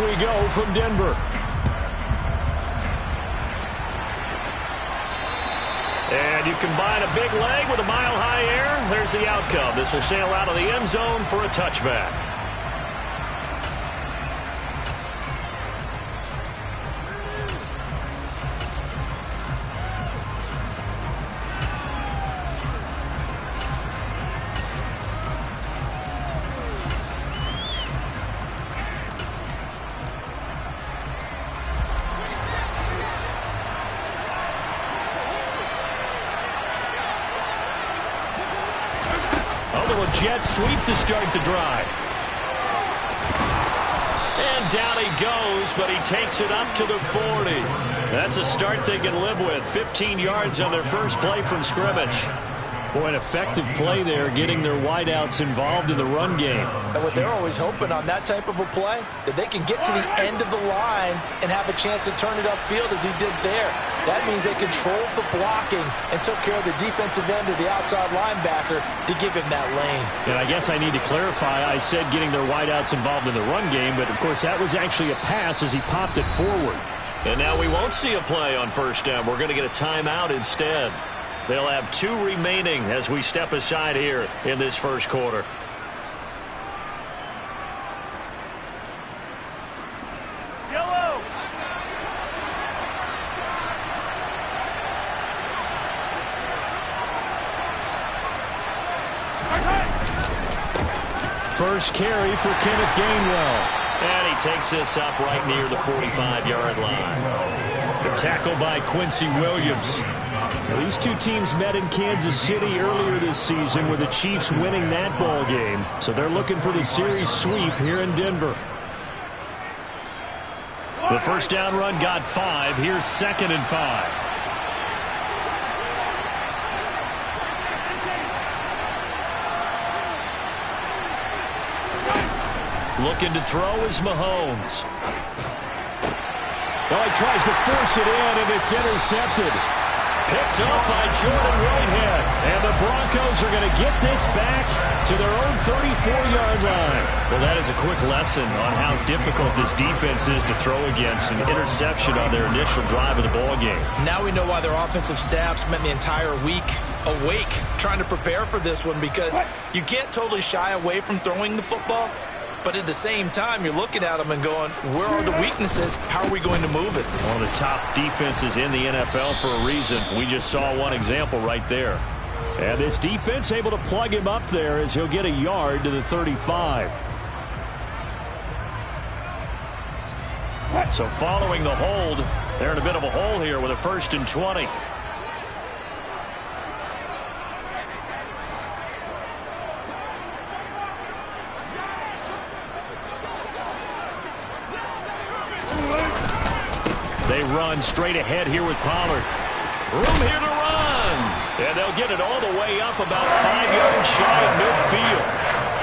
we go from Denver. And you combine a big leg with a mile-high air. There's the outcome. This will sail out of the end zone for a touchback. Jet sweep to start the drive. And down he goes, but he takes it up to the 40. That's a start they can live with. 15 yards on their first play from scrimmage. Boy, an effective play there, getting their wideouts involved in the run game. And what they're always hoping on that type of a play, that they can get to the end of the line and have a chance to turn it upfield as he did there. That means they controlled the blocking and took care of the defensive end of the outside linebacker to give him that lane. And I guess I need to clarify, I said getting their wideouts involved in the run game, but of course that was actually a pass as he popped it forward. And now we won't see a play on first down. We're going to get a timeout instead. They'll have 2 remaining as we step aside here in this first quarter. Yellow. First carry for Kenneth Gainwell. And he takes this up right near the 45-yard line. The tackle by Quincy Williams. These two teams met in Kansas City earlier this season with the Chiefs winning that ball game. So they're looking for the series sweep here in Denver. The first down run got 5. Here's 2nd and 5. Looking to throw is Mahomes. Well, he tries to force it in, and it's intercepted. Picked up by Jordan Whitehead. And the Broncos are going to get this back to their own 34-yard line. Well, that is a quick lesson on how difficult this defense is to throw against. An interception on their initial drive of the ball game. Now we know why their offensive staff spent the entire week awake trying to prepare for this one, because you can't totally shy away from throwing the football. But at the same time, you're looking at them and going, where are the weaknesses? How are we going to move it? One of the top defenses in the NFL for a reason. We just saw one example right there. And this defense able to plug him up there as he'll get a yard to the 35. So following the hold, they're in a bit of a hole here with a 1st and 20. They run straight ahead here with Pollard. Room here to run. And they'll get it all the way up about 5 yards shy of midfield.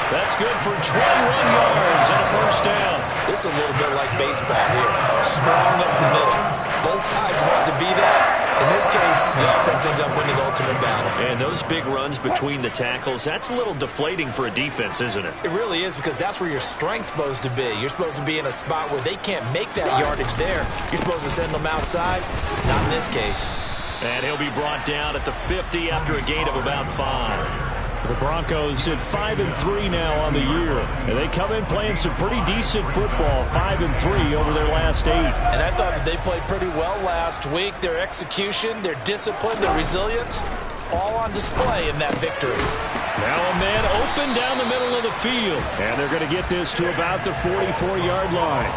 That's good for 21 yards and a first down. This is a little bit like baseball here. Strong up the middle. Both sides want to be that. In this case, the offense ends up winning the ultimate battle. And those big runs between the tackles, that's a little deflating for a defense, isn't it? It really is, because that's where your strength's supposed to be. You're supposed to be in a spot where they can't make that yardage there. You're supposed to send them outside. Not in this case. And he'll be brought down at the 50 after a gain of about 5. The Broncos at 5-3 now on the year. And they come in playing some pretty decent football, 5-3 over their last 8. And I thought that they played pretty well last week. Their execution, their discipline, their resilience, all on display in that victory. Now a man open down the middle of the field. And they're going to get this to about the 44-yard line.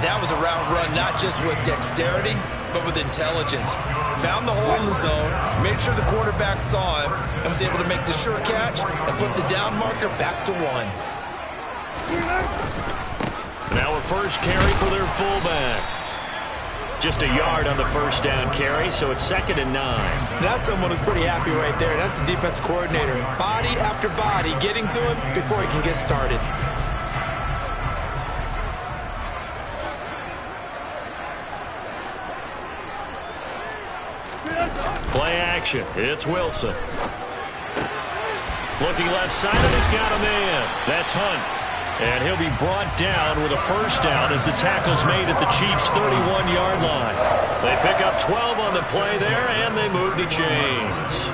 That was a route run, not just with dexterity, but with intelligence. Found the hole in the zone, made sure the quarterback saw him, and was able to make the sure catch and flip the down marker back to 1. Now a first carry for their fullback. Just a yard on the first down carry, so it's 2nd and 9. That's someone who's pretty happy right there. That's the defensive coordinator. Body after body getting to him before he can get started. Play action. It's Wilson. Looking left side, and he's got a man. That's Hunt. And he'll be brought down with a first down as the tackle's made at the Chiefs' 31-yard line. They pick up 12 on the play there, and they move the chains.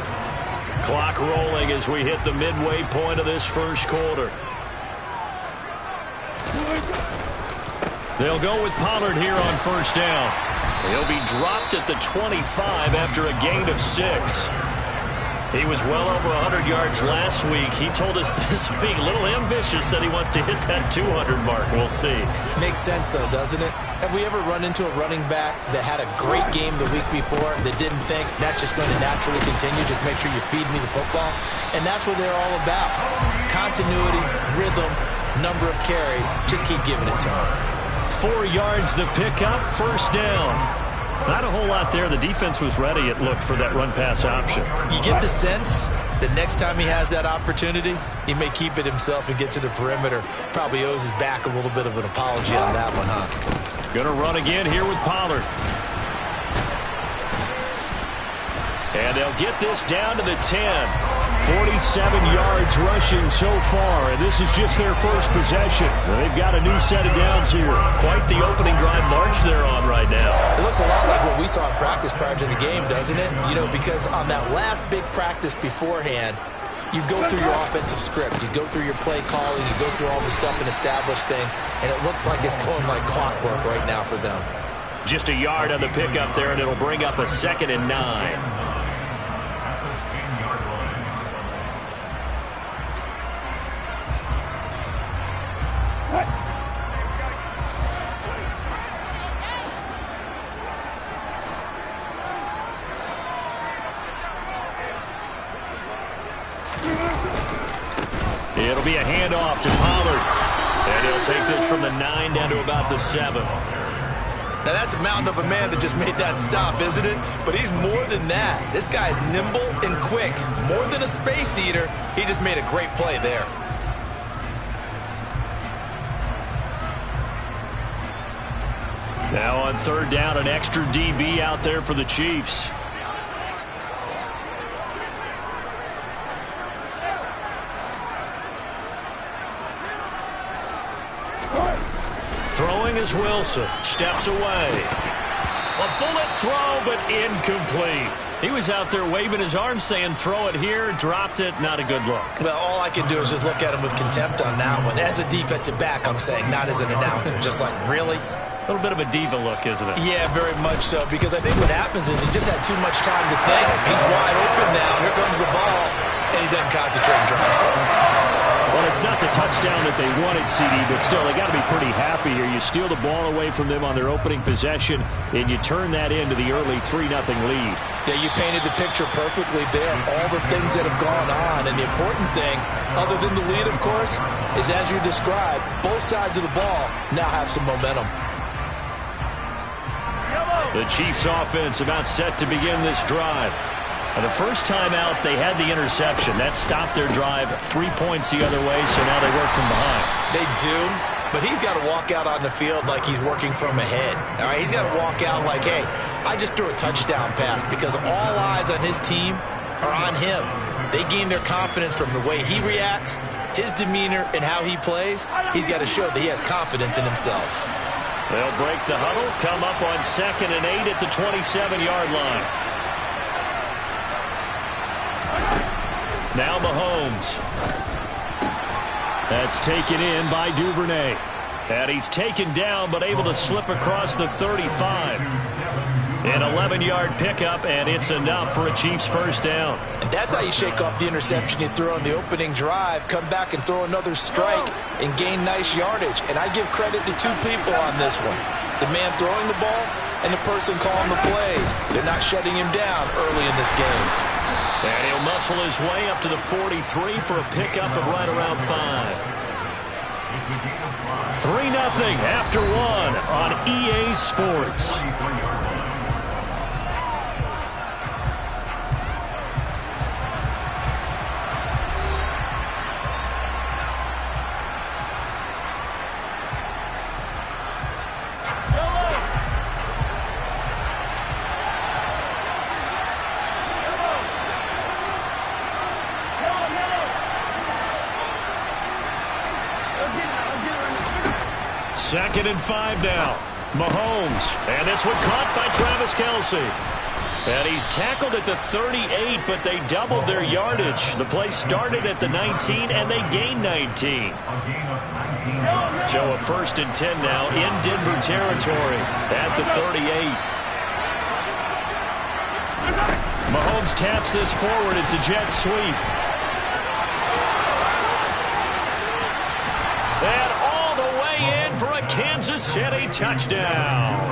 Clock rolling as we hit the midway point of this first quarter. They'll go with Pollard here on first down. He'll be dropped at the 25 after a gain of 6. He was well over 100 yards last week. He told us this week, a little ambitious, said he wants to hit that 200 mark. We'll see. Makes sense, though, doesn't it? Have we ever run into a running back that had a great game the week before that didn't think that's just going to naturally continue? Just make sure you feed me the football. And that's what they're all about. Continuity, rhythm, number of carries. Just keep giving it to him. 4 yards the pickup, first down. Not a whole lot there. The defense was ready, it looked, for that run-pass option. You get the sense that next time he has that opportunity, he may keep it himself and get to the perimeter. Probably owes his back a little bit of an apology on that one, huh? Going to run again here with Pollard. And they'll get this down to the 10. 47 yards rushing so far, and this is just their first possession. They've got a new set of downs here. Quite the opening drive march they're on right now. It looks a lot like what we saw in practice prior to the game, doesn't it? You know, because on that last big practice beforehand, you go through your offensive script, you go through your play calling, you go through all the stuff and establish things, and it looks like it's going like clockwork right now for them. Just a yard on the pickup there, and it'll bring up a 2nd and 9. It'll be a handoff to Pollard. And he'll take this from the 9 down to about the 7. Now, that's a mountain of a man that just made that stop, isn't it? But he's more than that. This guy's nimble and quick. More than a space eater, he just made a great play there. Now on third down, an extra DB out there for the Chiefs. Throwing is Wilson. Steps away. A bullet throw, but incomplete. He was out there waving his arms saying, throw it here, dropped it, not a good look. Well, all I can do is just look at him with contempt on that one. As a defensive back, I'm saying, not as an announcer. Just like, really? A little bit of a diva look, isn't it? Yeah, very much so, because I think what happens is he just had too much time to think. He's wide open now. Here comes the ball, and he doesn't concentrate and drops it. Well, it's not the touchdown that they wanted, CD, but still, they got to be pretty happy here. You steal the ball away from them on their opening possession, and you turn that into the early 3-0 lead. Yeah, you painted the picture perfectly there. All the things that have gone on, and the important thing, other than the lead, of course, is as you described, both sides of the ball now have some momentum. The Chiefs offense about set to begin this drive. And the first time out, they had the interception. That stopped their drive 3 points the other way, so now they work from behind. They do, but he's got to walk out on the field like he's working from ahead. All right, he's got to walk out like, hey, I just threw a touchdown pass, because all eyes on his team are on him. They gain their confidence from the way he reacts, his demeanor, and how he plays. He's got to show that he has confidence in himself. They'll break the huddle, come up on 2nd and 8 at the 27-yard line. Now Mahomes. That's taken in by Duvernay. And he's taken down, but able to slip across the 35. An 11-yard pickup, and it's enough for a Chiefs first down. And that's how you shake off the interception you threw on the opening drive, come back and throw another strike and gain nice yardage. And I give credit to two people on this one. The man throwing the ball and the person calling the plays. They're not shutting him down early in this game. And he'll muscle his way up to the 43 for a pickup of right around 5. 3-0 after 1 on EA Sports. 2nd and 5 now. Mahomes. And this one caught by Travis Kelce. And he's tackled at the 38, but they doubled their yardage. The play started at the 19, and they gained 19. So a 1st and 10 now in Denver territory at the 38. Mahomes taps this forward. It's a jet sweep. And all the way in for a Kansas City touchdown.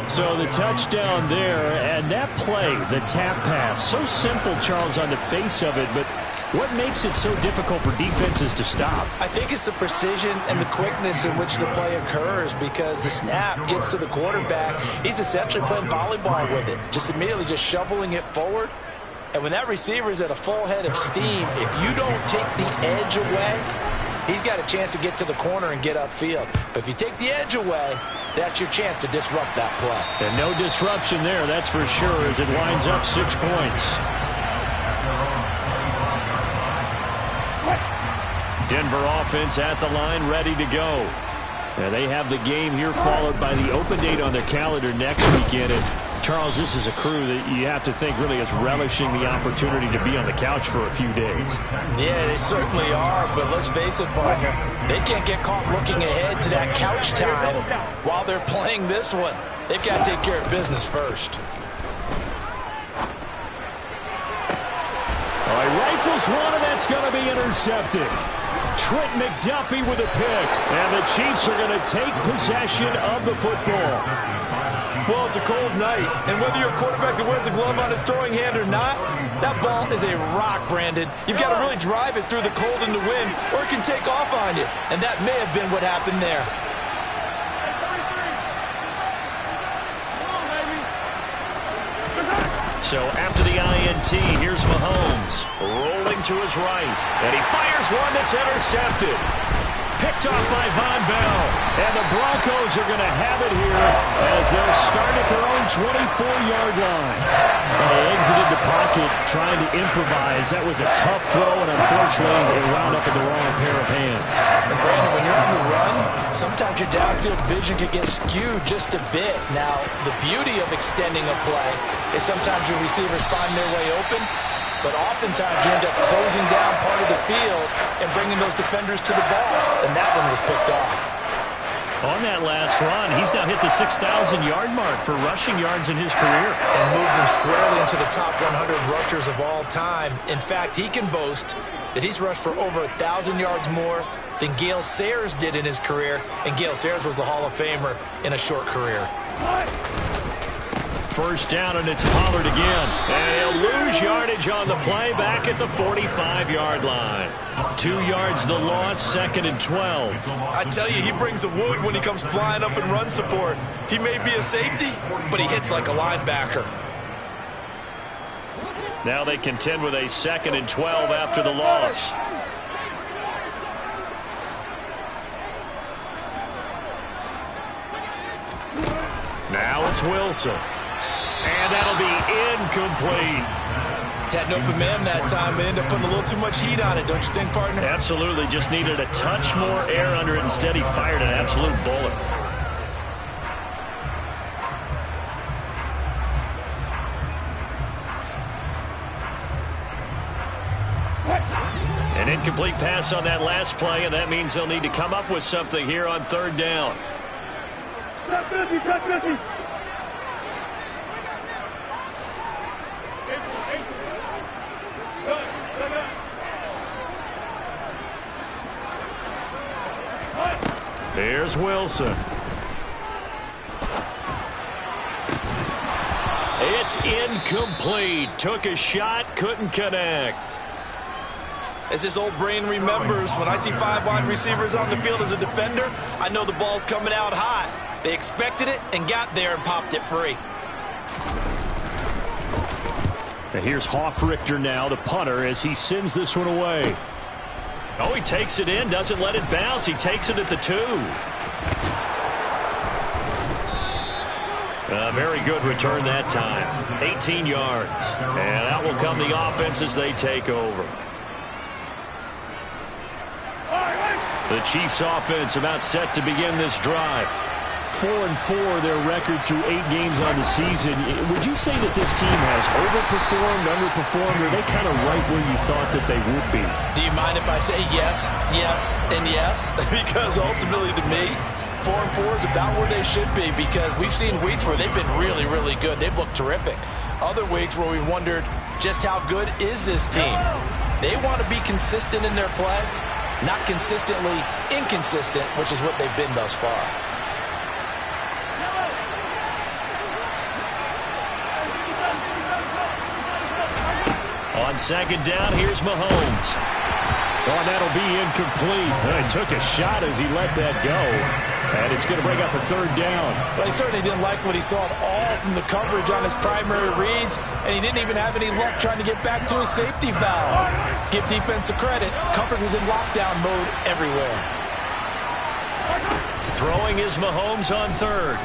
So the touchdown there, and that play, the tap pass, so simple, Charles, on the face of it, but what makes it so difficult for defenses to stop? I think it's the precision and the quickness in which the play occurs, because the snap gets to the quarterback. He's essentially playing volleyball with it, just immediately just shoveling it forward. And when that receiver is at a full head of steam, if you don't take the edge away, he's got a chance to get to the corner and get upfield. But if you take the edge away, that's your chance to disrupt that play. And no disruption there, that's for sure, as it winds up 6 points. Denver offense at the line, ready to go. Now they have the game here followed by the open date on their calendar next weekend. And Charles, this is a crew that you have to think really is relishing the opportunity to be on the couch for a few days. Yeah, they certainly are, but let's face it, partner, they can't get caught looking ahead to that couch time while they're playing this one. They've got to take care of business first. All right, rifles one, and that's going to be intercepted. Trent McDuffie with a pick, and the Chiefs are going to take possession of the football. Well, it's a cold night, and whether you're a quarterback that wears a glove on his throwing hand or not, that ball is a rock, Brandon. You've got to really drive it through the cold and the wind, or it can take off on you, and that may have been what happened there. So after the INT, here's Mahomes rolling to his right, and he fires one that's intercepted. Picked off by Von Bell, and the Broncos are going to have it here as they'll start at their own 24-yard line. They exited the pocket trying to improvise. That was a tough throw, and unfortunately, it wound up in the wrong pair of hands. And Brandon, when you're on the run, sometimes your downfield vision can get skewed just a bit. Now, the beauty of extending a play is sometimes your receivers find their way open, but oftentimes you end up closing down part of the field and bringing those defenders to the ball, and that one was picked off. On that last run, he's now hit the 6,000-yard mark for rushing yards in his career. And moves him squarely into the top 100 rushers of all time. In fact, he can boast that he's rushed for over 1,000 yards more than Gale Sayers did in his career, and Gale Sayers was a Hall of Famer in a short career. First down, and it's Pollard again. And he'll lose yardage on the play back at the 45-yard line. 2 yards the loss, 2nd and 12. I tell you, he brings the wood when he comes flying up in run support. He may be a safety, but he hits like a linebacker. Now they contend with a 2nd and 12 after the loss. Now it's Wilson. And that'll be incomplete. Had an open man that time, but ended up putting a little too much heat on it, don't you think, partner? Absolutely. Just needed a touch more air under it. Instead, he fired an absolute bullet. An incomplete pass on that last play, and that means they'll need to come up with something here on 3rd down. There's Wilson. It's incomplete. Took a shot, couldn't connect. As his old brain remembers, when I see 5 wide receivers on the field as a defender, I know the ball's coming out hot. They expected it and got there and popped it free. And here's Hofrichter now, the punter, as he sends this one away. Oh, he takes it in, doesn't let it bounce. He takes it at the 2. A very good return that time. 18 yards. And out will come the offense as they take over. The Chiefs offense about set to begin this drive. 4-4 their record through 8 games on the season. Would you say that this team has overperformed, underperformed, or are they kind of right where you thought that they would be? Do you mind if I say yes, yes, and yes? Because ultimately to me, 4-4 is about where they should be, because we've seen weeks where they've been really, really good. They've looked terrific. Other weeks where we wondered just how good is this team. They want to be consistent in their play, not consistently inconsistent, which is what they've been thus far. On second down, here's Mahomes. Oh, that'll be incomplete. He took a shot as he let that go. And it's going to bring up a third down. Well, he certainly didn't like what he saw at all from the coverage on his primary reads, and he didn't even have any luck trying to get back to his safety valve. Give defense a credit. Coverage was in lockdown mode everywhere. Throwing is Mahomes on third.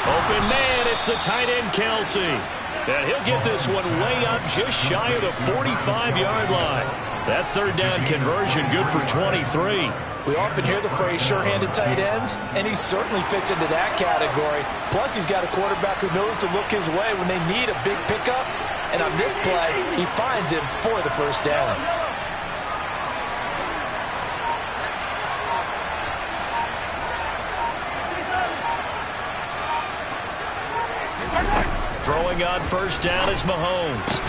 Open man, it's the tight end, Kelsey. And he'll get this one way up just shy of the 45-yard line. That third down conversion good for 23. We often hear the phrase sure-handed tight ends, and he certainly fits into that category. Plus, he's got a quarterback who knows to look his way when they need a big pickup. And on this play, he finds him for the first down. Throwing on first down is Mahomes.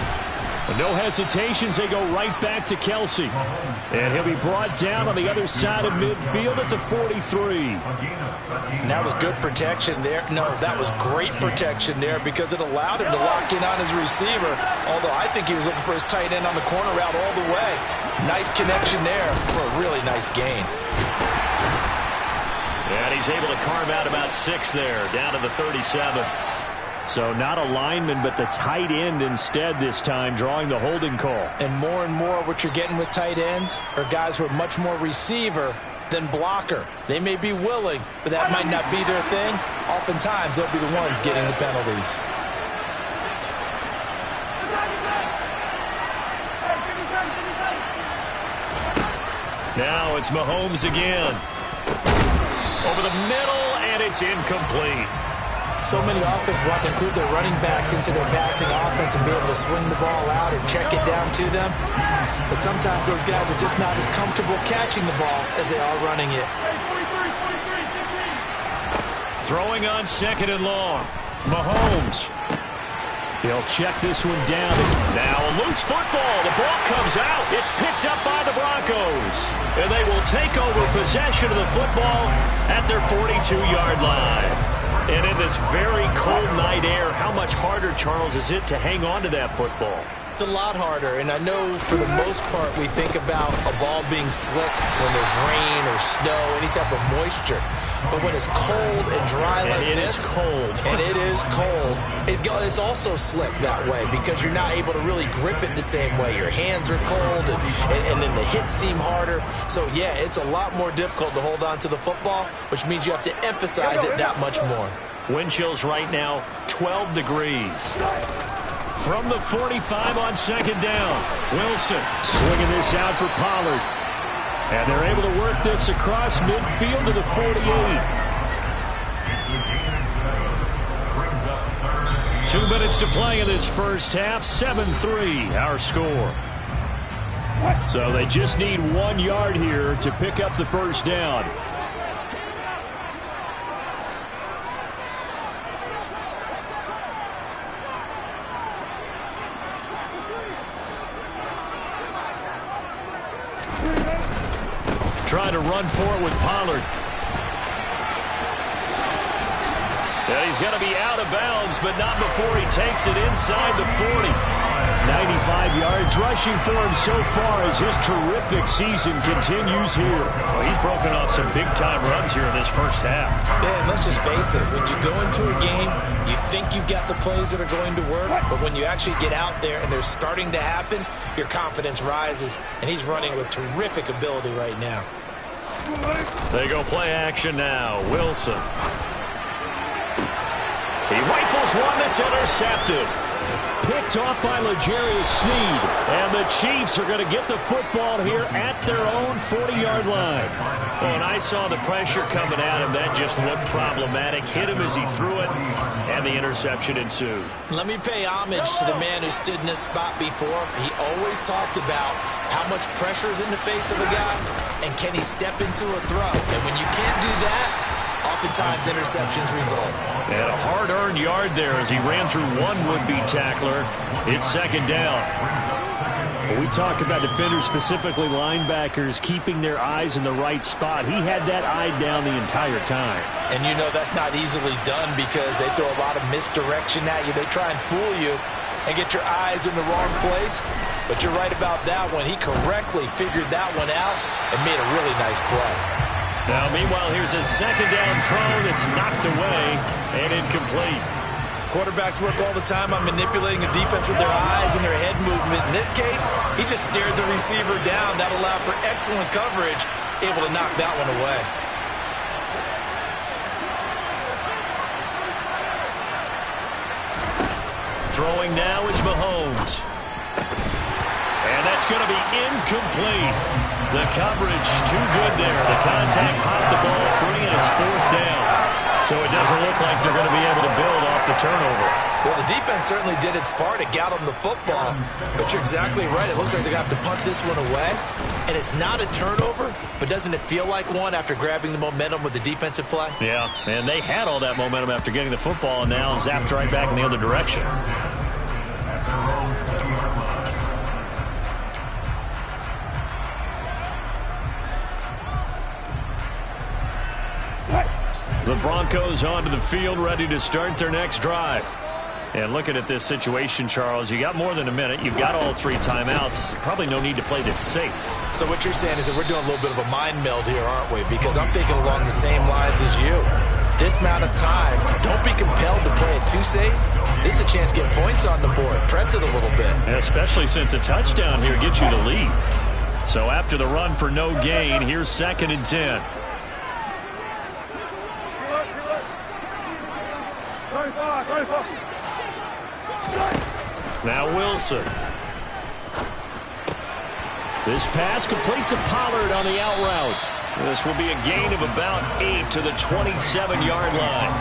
No hesitations, they go right back to Kelsey. And he'll be brought down on the other side of midfield at the 43. And that was good protection there. No, that was great protection there because it allowed him to lock in on his receiver. Although I think he was looking for his tight end on the corner route all the way. Nice connection there for a really nice gain. And he's able to carve out about 6 there, down to the 37. So not a lineman, but the tight end instead this time, drawing the holding call. And more what you're getting with tight ends are guys who are much more receiver than blocker. They may be willing, but that might not be their thing. Oftentimes, they'll be the ones getting the penalties. Now it's Mahomes again. Over the middle, and it's incomplete. So many offenses want to include their running backs into their passing offense and be able to swing the ball out or check it down to them. But sometimes those guys are just not as comfortable catching the ball as they are running it. Throwing on second and long. Mahomes. He'll check this one down. Now a loose football. The ball comes out. It's picked up by the Broncos. And they will take over possession of the football at their 42-yard line. And in this very cold night air, how much harder, Charles, is it to hang on to that football? It's a lot harder, and I know for the most part we think about a ball being slick when there's rain or snow, any type of moisture. But when it's cold and dry like this, and it is cold, it's also slick that way because you're not able to really grip it the same way. Your hands are cold, and then the hits seem harder. So, yeah, it's a lot more difficult to hold on to the football, which means you have to emphasize it that much more. Wind chills right now, 12 degrees. From the 45 on second down, Wilson swinging this out for Pollard. And they're able to work this across midfield to the 48. 2 minutes to play in this first half, 7-3 our score. So they just need 1 yard here to pick up the first down. Trying to run for it with Pollard. And he's going to be out of bounds, but not before he takes it inside the 40. 95 yards rushing for him so far as his terrific season continues here. Well, he's broken off some big-time runs here in this first half. Yeah, and let's just face it. When you go into a game, you think you've got the plays that are going to work, but when you actually get out there and they're starting to happen, your confidence rises, and he's running with terrific ability right now. They go play action now. Wilson. He rifles one that's intercepted. Picked off by L'Jarius Sneed. And the Chiefs are going to get the football here at their own 40-yard line. Oh, and I saw the pressure coming at him. That just looked problematic. Hit him as he threw it, and the interception ensued. Let me pay homage to the man who stood in this spot before. He always talked about how much pressure is in the face of a guy, and can he step into a throw. And when you can't do that, oftentimes interceptions result. And a hard-earned yard there as he ran through one would-be tackler. It's second down. When we talk about defenders, specifically linebackers, keeping their eyes in the right spot, he had that eye down the entire time. And you know that's not easily done because they throw a lot of misdirection at you. They try and fool you and get your eyes in the wrong place. But you're right about that one. He correctly figured that one out and made a really nice play. Now, meanwhile, here's a second down throw that's knocked away and incomplete. Quarterbacks work all the time on manipulating a defense with their eyes and their head movement. In this case, he just stared the receiver down. That allowed for excellent coverage, able to knock that one away. Throwing now is Mahomes. And that's going to be incomplete. The coverage too good there. The contact popped the ball free, and it's fourth down. So it doesn't look like they're going to be able to build off the turnover. Well, the defense certainly did its part. It got them the football. But you're exactly right. It looks like they're going to have to punt this one away. And it's not a turnover, but doesn't it feel like one after grabbing the momentum with the defensive play? Yeah, and they had all that momentum after getting the football, and now zapped right back in the other direction. The Broncos onto the field, ready to start their next drive. And looking at this situation, Charles, you got more than a minute. You've got all three timeouts. Probably no need to play this safe. So what you're saying is that we're doing a little bit of a mind meld here, aren't we? Because I'm thinking along the same lines as you. This amount of time, don't be compelled to play it too safe. This is a chance to get points on the board. Press it a little bit. Especially since a touchdown here gets you the lead. So after the run for no gain, here's 2nd and 10. Now Wilson. This pass completes to Pollard on the out route. This will be a gain of about 8 to the 27-yard line.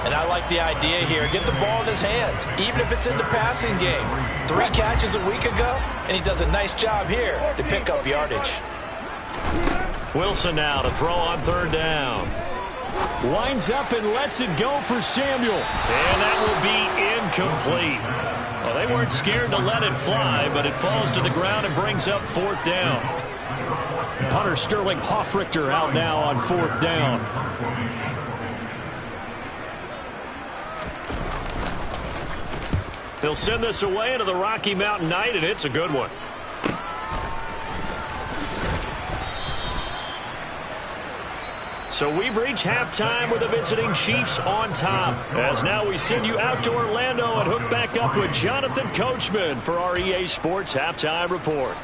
And I like the idea here. Get the ball in his hands, even if it's in the passing game. 3 catches a week ago, and he does a nice job here to pick up yardage. Wilson now to throw on 3rd down. Winds up and lets it go for Samuel. And that will be incomplete. Well, they weren't scared to let it fly, but it falls to the ground and brings up 4th down. Punter Sterling Hoffrichter out now on 4th down. They'll send this away into the Rocky Mountain Night, and it's a good one. So we've reached halftime with the visiting Chiefs on top. As now we send you out to Orlando and hook back up with Jonathan Coachman for our EA Sports Halftime Report.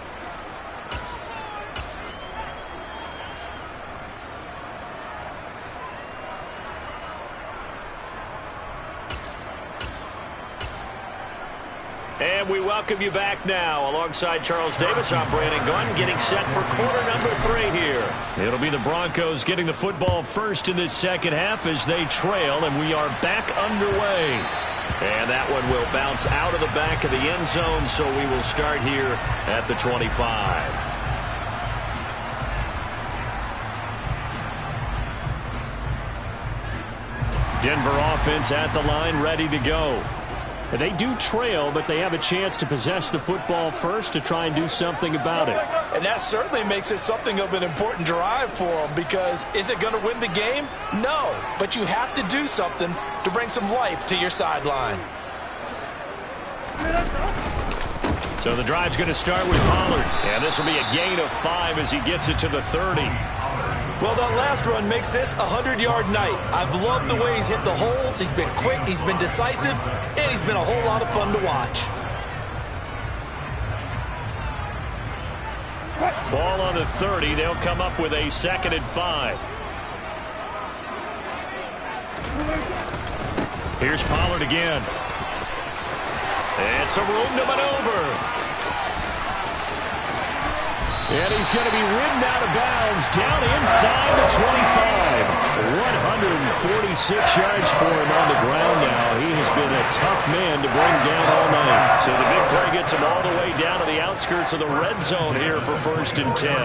And we welcome you back now alongside Charles Davis. I'm Brandon Gunn getting set for quarter number 3 here. It'll be the Broncos getting the football first in this second half as they trail, and we are back underway. And that one will bounce out of the back of the end zone, so we will start here at the 25. Denver offense at the line, ready to go. And they do trail, but they have a chance to possess the football first to try and do something about it. And that certainly makes it something of an important drive for them, because is it going to win the game? No, but you have to do something to bring some life to your sideline. So the drive's going to start with Pollard, and this will be a gain of 5 as he gets it to the 30. Well, that last run makes this a 100-yard night. I've loved the way he's hit the holes. He's been quick, he's been decisive, and he's been a whole lot of fun to watch. Ball on the 30. They'll come up with a 2nd and 5. Here's Pollard again. And some room to maneuver. And he's going to be ridden out of bounds down inside the 25. 146 yards for him on the ground now. He has been a tough man to bring down all night. So the big play gets him all the way down to the outskirts of the red zone here for 1st and 10.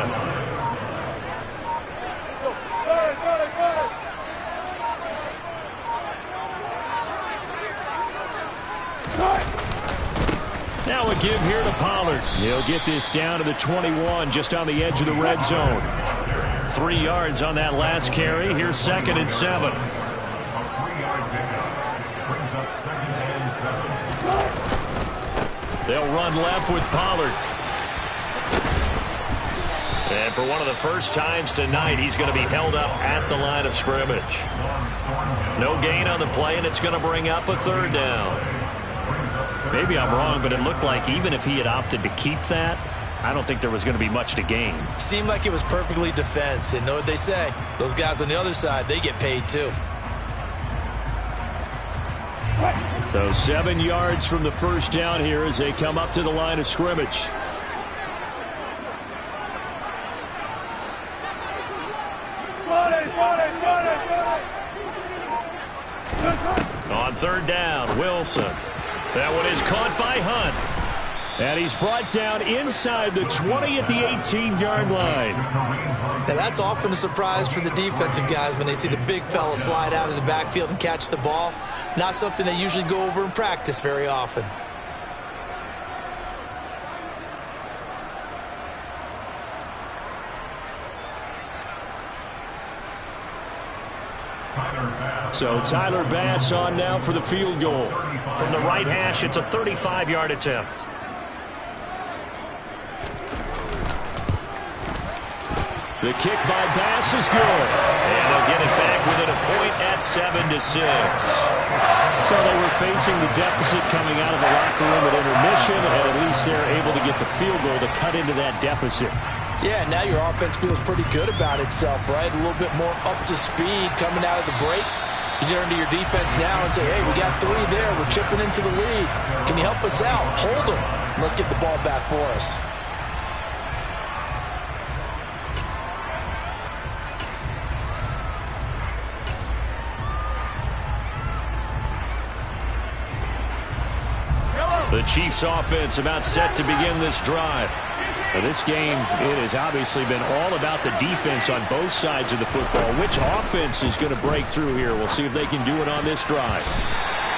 Now a give here to Pollard. He'll get this down to the 21, just on the edge of the red zone. 3 yards on that last carry. Here's 2nd and 7. They'll run left with Pollard. And for one of the first times tonight, he's going to be held up at the line of scrimmage. No gain on the play, and it's going to bring up a 3rd down. Maybe I'm wrong, but it looked like even if he had opted to keep that, I don't think there was going to be much to gain. Seemed like it was perfectly defense. And know what they say? Those guys on the other side, they get paid too. So 7 yards from the 1st down here as they come up to the line of scrimmage. On 3rd down, Wilson. That one is caught by Hunt. And he's brought down inside the 20 at the 18-yard line. Now that's often a surprise for the defensive guys when they see the big fella slide out of the backfield and catch the ball. Not something they usually go over in practice very often. So Tyler Bass on now for the field goal. From the right hash, it's a 35-yard attempt. The kick by Bass is good. And they'll get it back within a point at 7-6. So they were facing the deficit coming out of the locker room at intermission, and at least they're able to get the field goal to cut into that deficit. Yeah, now your offense feels pretty good about itself, right? A little bit more up to speed coming out of the break. You turn to your defense now and say, hey, we got 3 there. We're chipping into the lead. Can you help us out? Hold them. Let's get the ball back for us. The Chiefs offense about set to begin this drive. For this game, it has obviously been all about the defense on both sides of the football. Which offense is going to break through here? We'll see if they can do it on this drive.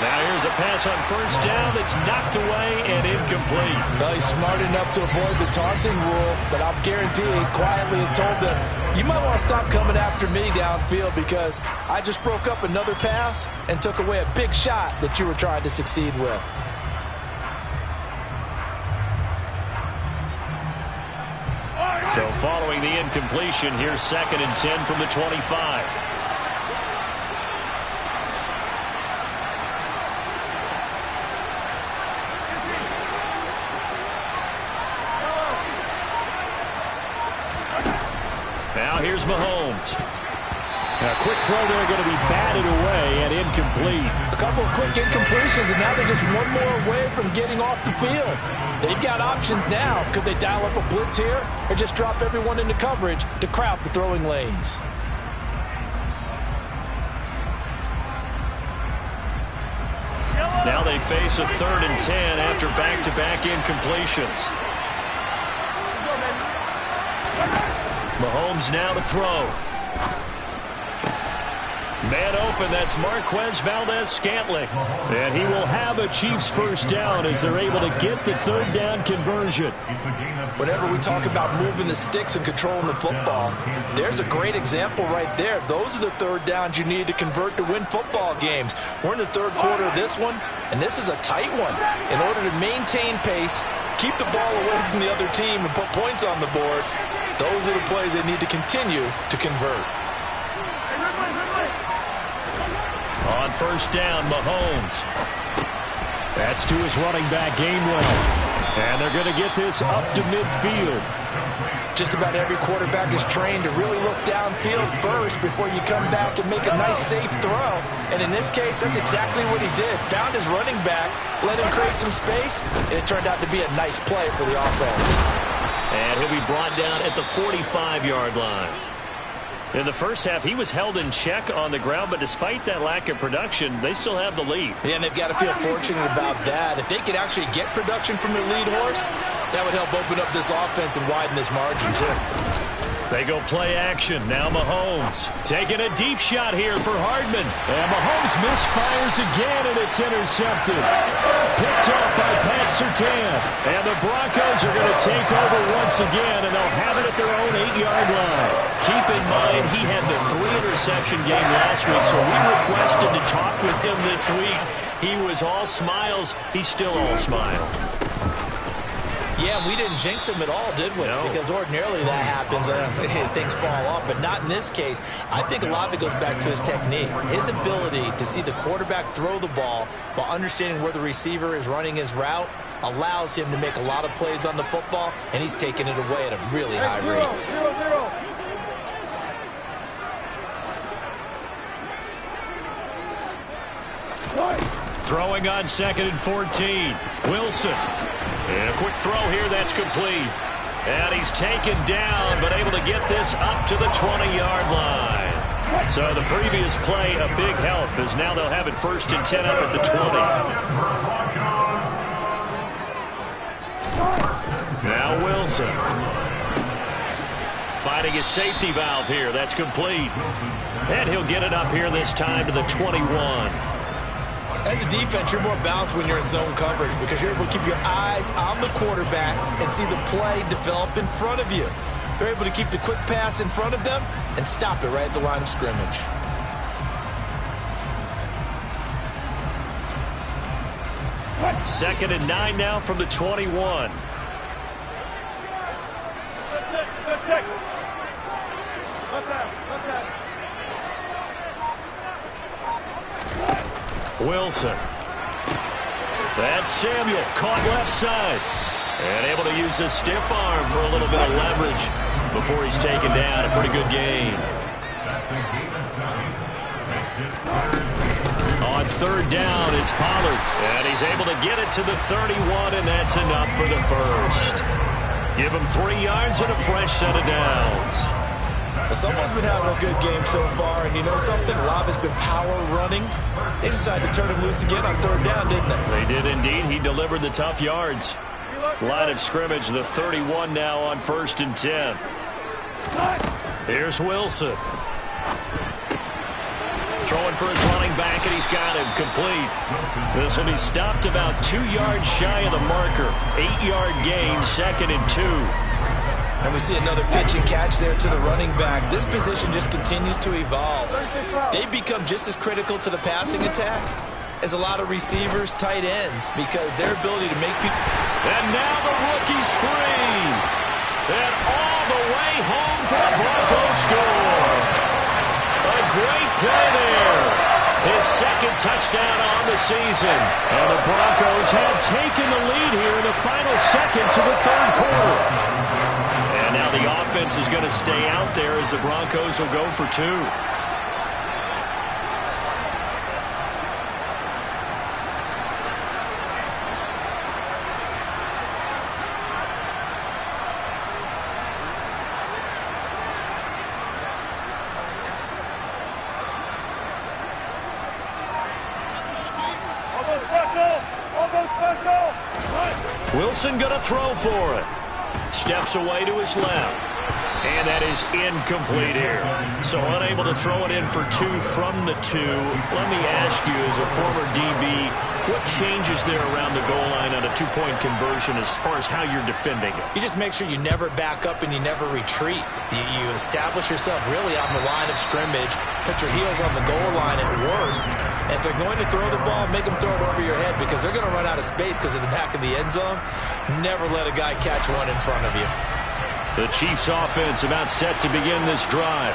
Now here's a pass on 1st down that's knocked away and incomplete. Well, he's smart enough to avoid the taunting rule, but I'm guaranteed quietly has told them, you might want to stop coming after me downfield because I just broke up another pass and took away a big shot that you were trying to succeed with. So following the incompletion, here's 2nd and 10 from the 25. Now here's Mahomes. A quick throw there going to be batted away and incomplete. A couple of quick incompletions, and now they're just one more away from getting off the field. They've got options now. Could they dial up a blitz here or just drop everyone into coverage to crowd the throwing lanes? Now they face a 3rd and 10 after back-to-back incompletions. Mahomes now to throw. Man open, that's Marquez Valdez-Scantling. And he will have a Chiefs 1st down as they're able to get the 3rd down conversion. Whenever we talk about moving the sticks and controlling the football, there's a great example right there. Those are the 3rd downs you need to convert to win football games. We're in the 3rd quarter of this one, and this is a tight one. In order to maintain pace, keep the ball away from the other team, and put points on the board, those are the plays they need to continue to convert. On 1st down, Mahomes. That's to his running back, Gainwell. And they're going to get this up to midfield. Just about every quarterback is trained to really look downfield first before you come back and make a nice, safe throw. And in this case, that's exactly what he did. Found his running back, let him create some space, and it turned out to be a nice play for the offense. And he'll be brought down at the 45-yard line. In the first half, he was held in check on the ground, but despite that lack of production, they still have the lead. Yeah, and they've got to feel fortunate about that. If they could actually get production from their lead horse, that would help open up this offense and widen this margin, too. They go play action. Now Mahomes taking a deep shot here for Hardman. And Mahomes misfires again, and it's intercepted. Picked off by Pat Surtain. And the Broncos are going to take over once again, and they'll have it at their own 8-yard line. Keep in mind, he had the 3-interception game last week, so we requested to talk with him this week. He was all smiles. He's still all smile. Yeah, we didn't jinx him at all, did we? No. Because ordinarily that happens. Things fall off, but not in this case. I think a lot of it goes back to his technique. His ability to see the quarterback throw the ball while understanding where the receiver is running his route allows him to make a lot of plays on the football, and he's taking it away at a really high rate. 0-0. Throwing on 2nd and 14. Wilson. And a quick throw here that's complete. And he's taken down, but able to get this up to the 20-yard line. So the previous play, a big help, as now they'll have it 1st and 10 up at the 20. Now Wilson. Finding his safety valve here. That's complete. And he'll get it up here this time to the 21. As a defense, you're more balanced when you're in zone coverage because you're able to keep your eyes on the quarterback and see the play develop in front of you. You're able to keep the quick pass in front of them and stop it right at the line of scrimmage. Second and 9 now from the 21. Wilson. That's Samuel, caught left side. And able to use his stiff arm for a little bit of leverage before he's taken down. A pretty good gain. On 3rd down, it's Pollard. And he's able to get it to the 31, and that's enough for the first. Give him 3 yards and a fresh set of downs. Someone's been having a good game so far, and you know something? A lot of it's been power running. They decided to turn him loose again on 3rd down, didn't they? They did indeed. He delivered the tough yards. Line of scrimmage, the 31 now on 1st and 10. Here's Wilson. Throwing for his running back, and he's got him complete. This will be stopped about 2 yards shy of the marker. 8-yard gain, 2nd and 2. And we see another pitch and catch there to the running back. This position just continues to evolve. They become just as critical to the passing attack as a lot of receivers, tight ends, because their ability to make people... And now the rookie's free. And all the way home for the Broncos score. A great play there. His 2nd touchdown on the season. And the Broncos have taken the lead here in the final seconds of the 3rd quarter. And now the offense is going to stay out there as the Broncos will go for 2. Wilson going to throw for it. Steps away to his left. And that is incomplete here. So unable to throw it in for 2 from the 2. Let me ask you, as a former DB, what changes there around the goal line on a 2-point conversion as far as how you're defending it? You just make sure you never back up and you never retreat. You establish yourself really on the line of scrimmage, put your heels on the goal line at worst. And if they're going to throw the ball, make them throw it over your head because they're going to run out of space because of the back of the end zone. Never let a guy catch one in front of you. The Chiefs offense about set to begin this drive.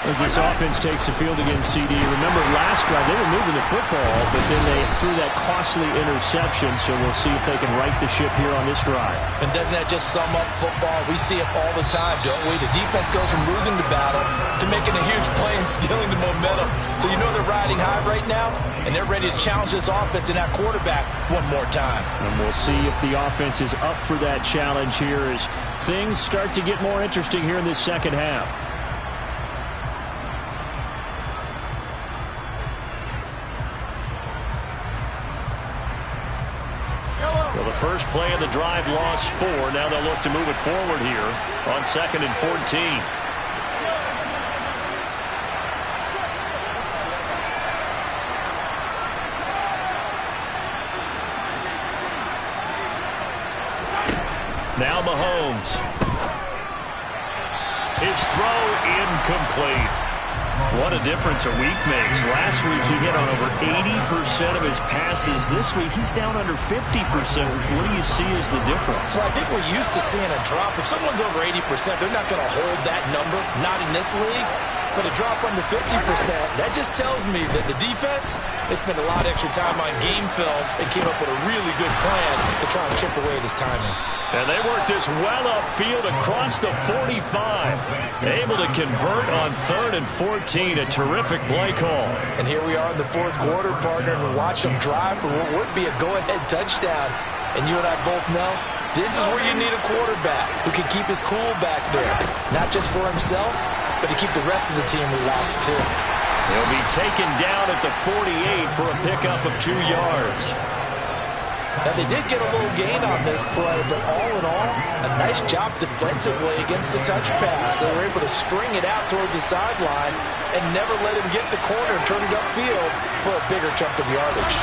As this offense takes the field against CD. Remember last drive, they were moving the football, but then they threw that costly interception, so we'll see if they can right the ship here on this drive. And doesn't that just sum up football? We see it all the time, don't we? The defense goes from losing the battle to making a huge play and stealing the momentum. So you know they're riding high right now, and they're ready to challenge this offense and that quarterback one more time. And we'll see if the offense is up for that challenge here as things start to get more interesting here in this second half. Well, the first play of the drive lost 4. Now they'll look to move it forward here on 2nd and 14. Now Mahomes. His throw incomplete. What a difference a week makes. Last week he hit on over 80% of his passes. This week he's down under 50%. What do you see as the difference? Well, I think we're used to seeing a drop. If someone's over 80%, they're not going to hold that number, not in this league. But a drop under 50%, that just tells me that the defense has spent a lot of extra time on game films and came up with a really good plan to try and chip away at his timing. And they work this well upfield across the 45. Able to convert on 3rd and 14. A terrific play call. And here we are in the 4th quarter, partner, and we watch them drive for what would be a go-ahead touchdown. And you and I both know this is where you need a quarterback who can keep his cool back there. Not just for himself, but to keep the rest of the team relaxed too. He'll be taken down at the 48 for a pickup of 2 yards. Now, they did get a little gain on this play, but all in all, a nice job defensively against the touch pass. They were able to string it out towards the sideline and never let him get the corner and turn it upfield for a bigger chunk of yardage.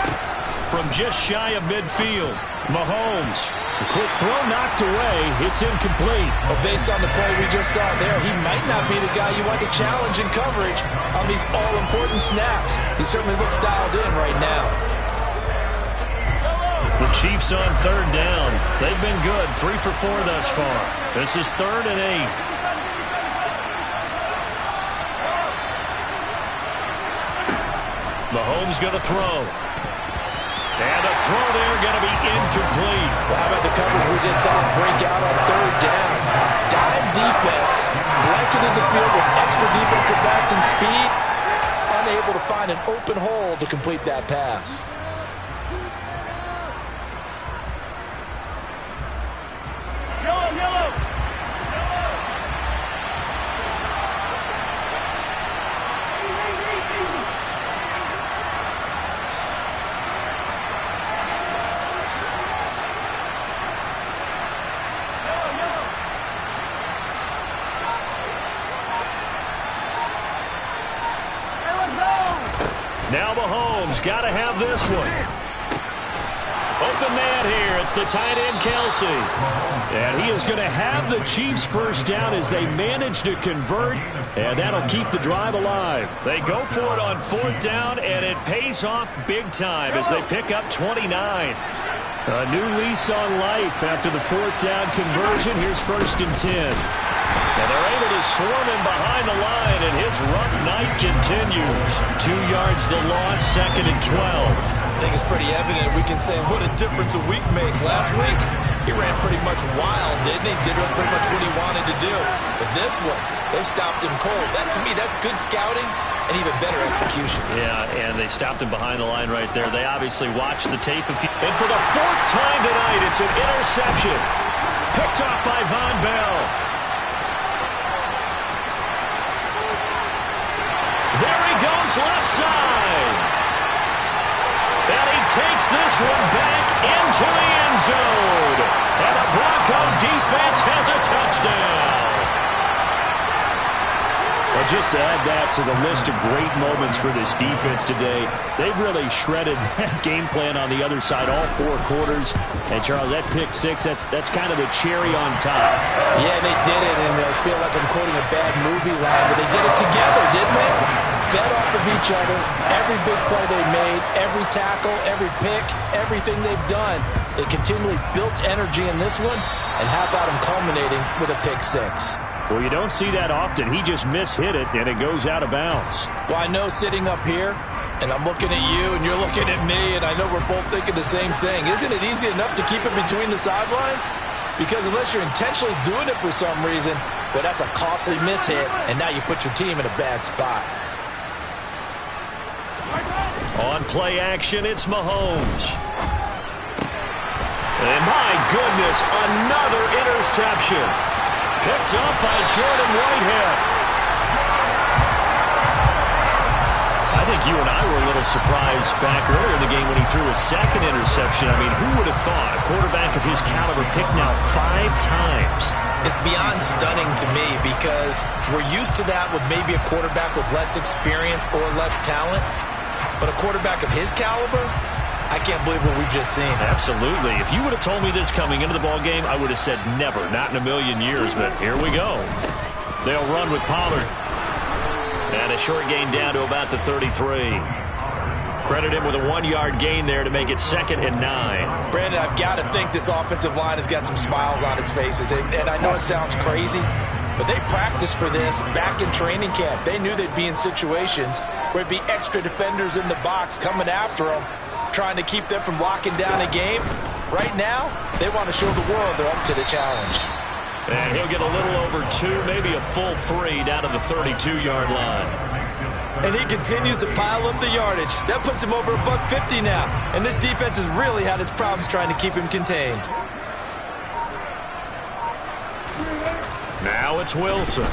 From just shy of midfield, Mahomes. A quick throw knocked away. It's incomplete. Well, based on the play we just saw there, he might not be the guy you want to challenge in coverage on these all-important snaps. He certainly looks dialed in right now. The Chiefs on 3rd down. They've been good, 3 for 4 thus far. This is 3rd and 8. Mahomes going to throw. And the throw there going to be incomplete. Well, how about the coverage we just saw break out on 3rd down? Dime defense, blanketed the field with extra defensive backs and speed, unable to find an open hole to complete that pass. Now Mahomes got to have this one. Open man here. It's the tight end, Kelsey. And he is going to have the Chiefs first down as they manage to convert. And that'll keep the drive alive. They go for it on 4th down, and it pays off big time as they pick up 29. A new lease on life after the 4th down conversion. Here's 1st and 10. And they're able to swarm him behind the line, and his rough night continues. 2 yards the loss, 2nd and 12. I think it's pretty evident. We can say what a difference a week makes. Last week, he ran pretty much wild, didn't he? Did pretty much what he wanted to do. But this one, they stopped him cold. That, to me, that's good scouting and even better execution. Yeah, and they stopped him behind the line right there. They obviously watched the tape. And for the 4th time tonight, it's an interception. Picked off by Von Bell. There he goes, left side. And he takes this one back into the end zone. And the Bronco defense has a touchdown. Well, just to add that to the list of great moments for this defense today, they've really shredded that game plan on the other side all 4 quarters. And, Charles, that pick 6, that's kind of the cherry on top. Yeah, they did it, and I feel like I'm quoting a bad movie line, but they did it together, didn't they? Fed off of each other, every big play they made, every tackle, every pick, everything they've done. They continually built energy in this one, and how about them culminating with a pick 6? Well, you don't see that often. He just mishit it, and it goes out of bounds. Well, I know sitting up here, and I'm looking at you, and you're looking at me, and I know we're both thinking the same thing. Isn't it easy enough to keep it between the sidelines? Because unless you're intentionally doing it for some reason, well, that's a costly mishit, and now you put your team in a bad spot. On play action, it's Mahomes. And my goodness, another interception. Picked up by Jordan Whitehead. I think you and I were a little surprised back earlier in the game when he threw a second interception. I mean, who would have thought a quarterback of his caliber picked now 5 times? It's beyond stunning to me because we're used to that with maybe a quarterback with less experience or less talent. But a quarterback of his caliber, I can't believe what we've just seen. Absolutely. If you would have told me this coming into the ballgame, I would have said never, not in a million years. But here we go. They'll run with Pollard. And a short gain down to about the 33. Credit him with a 1-yard gain there to make it 2nd and 9. Brandon, I've got to think this offensive line has got some smiles on its faces. And I know it sounds crazy, but they practiced for this back in training camp. They knew they'd be in situations where it'd be extra defenders in the box coming after them, trying to keep them from locking down a game. Right now, they want to show the world they're up to the challenge. And he'll get a little over 2, maybe a full 3 down to the 32-yard line. And he continues to pile up the yardage. That puts him over $150 now. And this defense has really had its problems trying to keep him contained. Now it's Wilson.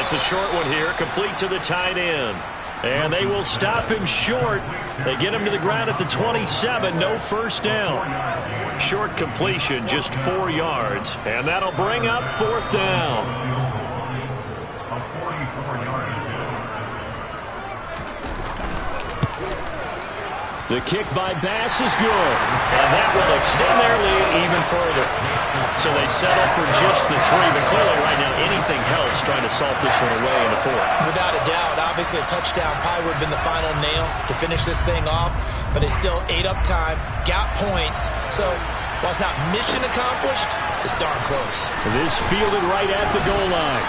It's a short one here, complete to the tight end. And they will stop him short. They get him to the ground at the 27, no first down. Short completion, just 4 yards. And that'll bring up 4th down. The kick by Bass is good. And that will extend their lead even further. So they settle for just the 3. But clearly right now anything helps trying to salt this one away in the 4th. Without a doubt, obviously a touchdown probably would have been the final nail to finish this thing off. But they still ate up time, got points. So while it's not mission accomplished, it's darn close. This fielded right at the goal line.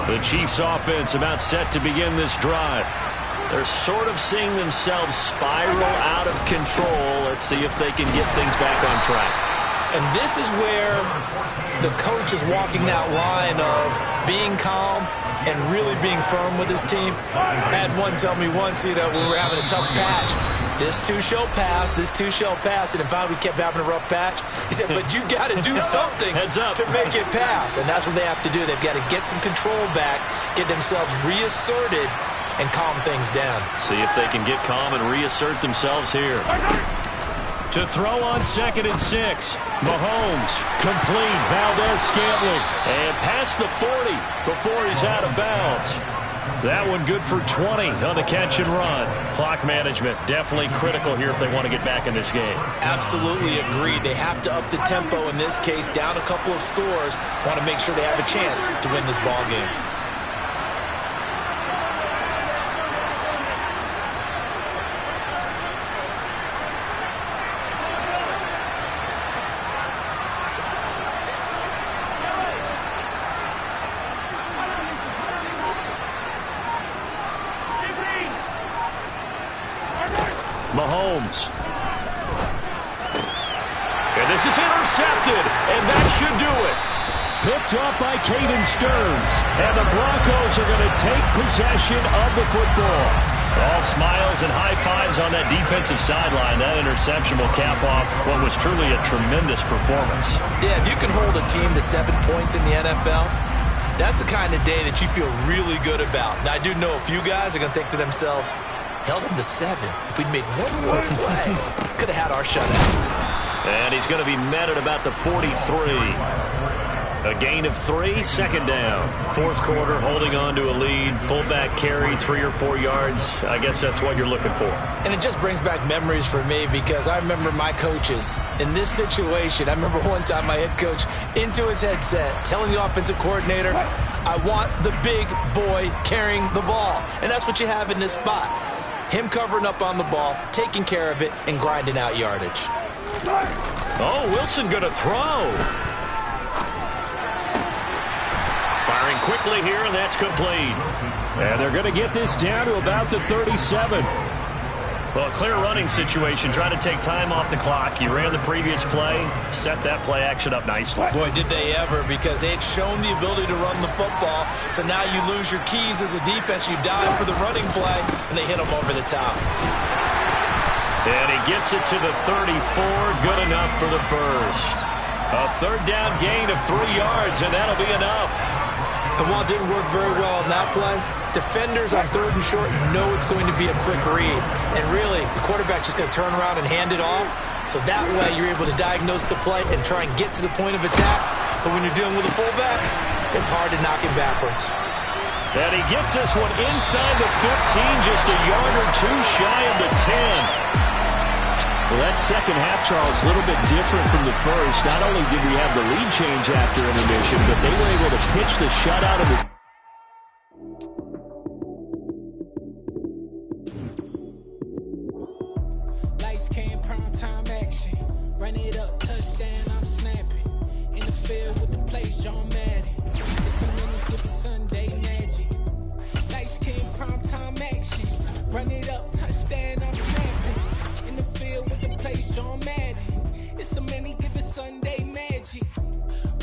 The Chiefs offense about set to begin this drive. They're sort of seeing themselves spiral out of control. Let's see if they can get things back on track. And this is where the coach is walking that line of being calm and really being firm with his team. I had one tell me once, when we were having a tough patch, this too shall pass, this too shall pass. And finally we kept having a rough patch. He said, but you got to do something to make it pass. And that's what they have to do. They've got to get some control back, get themselves reasserted, and calm things down. See if they can get calm and reassert themselves here. To throw on 2nd and 6. Mahomes, complete, Valdez-Scantling, and past the 40 before he's out of bounds. That one good for 20 on the catch and run. Clock management definitely critical here if they want to get back in this game. Absolutely agreed. They have to up the tempo in this case, down a couple of scores. Want to make sure they have a chance to win this ball game. Mahomes. And this is intercepted, and that should do it. Picked up by Caden Stearns, and the Broncos are going to take possession of the football. All smiles and high fives on that defensive sideline. That interception will cap off what was truly a tremendous performance. Yeah, if you can hold a team to 7 points in the NFL, that's the kind of day that you feel really good about. Now, I do know a few guys are going to think to themselves, held them to 7. If we'd made one more play, could have had our shutout. And he's going to be met at about the 43. A gain of 3, 2nd down. 4th quarter, holding on to a lead. Fullback carry, 3 or 4 yards. I guess that's what you're looking for. And it just brings back memories for me because I remember my coaches in this situation. I remember one time my head coach into his headset telling the offensive coordinator, I want the big boy carrying the ball. And that's what you have in this spot. Him covering up on the ball, taking care of it, and grinding out yardage. Oh, Wilson going to throw. Firing quickly here, and that's complete. And they're going to get this down to about the 37. Well, clear running situation. Trying to take time off the clock. You ran the previous play, set that play action up nicely. Boy, did they ever, because they had shown the ability to run the football. So now you lose your keys as a defense. You dive for the running play, and they hit them over the top. And he gets it to the 34. Good enough for the first. A third down gain of 3 yards, and that'll be enough. And while it didn't work very well on that play, defenders on 3rd and short know it's going to be a quick read. And really, the quarterback's just going to turn around and hand it off. So that way, you're able to diagnose the play and try and get to the point of attack. But when you're dealing with a fullback, it's hard to knock him backwards. And he gets this one inside the 15, just a yard or 2 shy of the 10. Well, that second half, Charles, a little bit different from the first. Not only did we have the lead change after intermission, but they were able to pitch the shutout of the... Lights came, prime time action. Run it up, touchdown, I'm snapping. In the field with the play, John Madden. It's a minute, give it Sunday magic. Lights came, prime time action. Run it up, touchdown, I'm snapping. In the field with the play, John Madden. It's a minute, give it Sunday magic.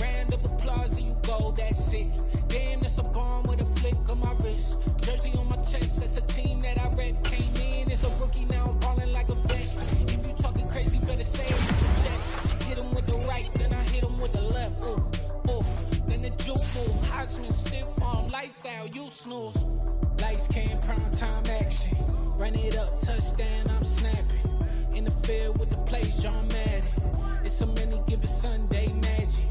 Round of applause and you go, that's it. Damn, that's a bomb with a flick on my wrist. Jersey on my chest, that's a team that I rep. Came in as a rookie, now I'm balling like a vet. If you talking crazy, better say it with your chest. Hit him with the right, then I hit him with the left. Ooh, ooh. Then the juke move, Heisman, stiff arm, lights out, you snooze. Lights came, prime time action. Run it up, touchdown, I'm snapping. In the field with the play, John Madden. It's a many, give it Sunday magic.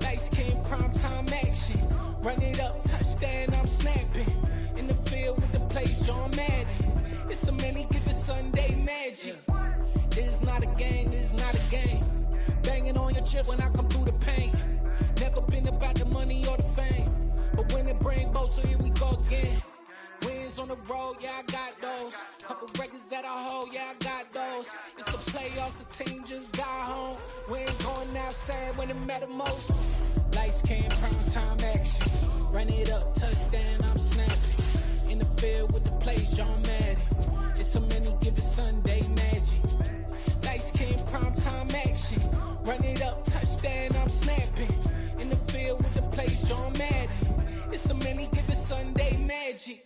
Lights came, prime time action. Run it up, touchdown, I'm snapping. In the field with the play, John Madden. It's a many, give it Sunday magic. This is not a game, this is not a game. Banging on your chest when I come through the pain. Never been about the money or the fame. But when it bring both, so here we go again. Wins on the road, yeah, I got those. Couple records that I hold, yeah, I got those. It's the playoffs, the team just got home. We ain't going outside when it matter most. Lights came, prime time action. Run it up, touchdown, I'm snapping. In the field with the play, John Madden. It's a many, give it Sunday magic. Lights came, prime time action. Run it up, touchdown, I'm snapping. In the field with the play, John Madden. It's a many, give it Sunday magic.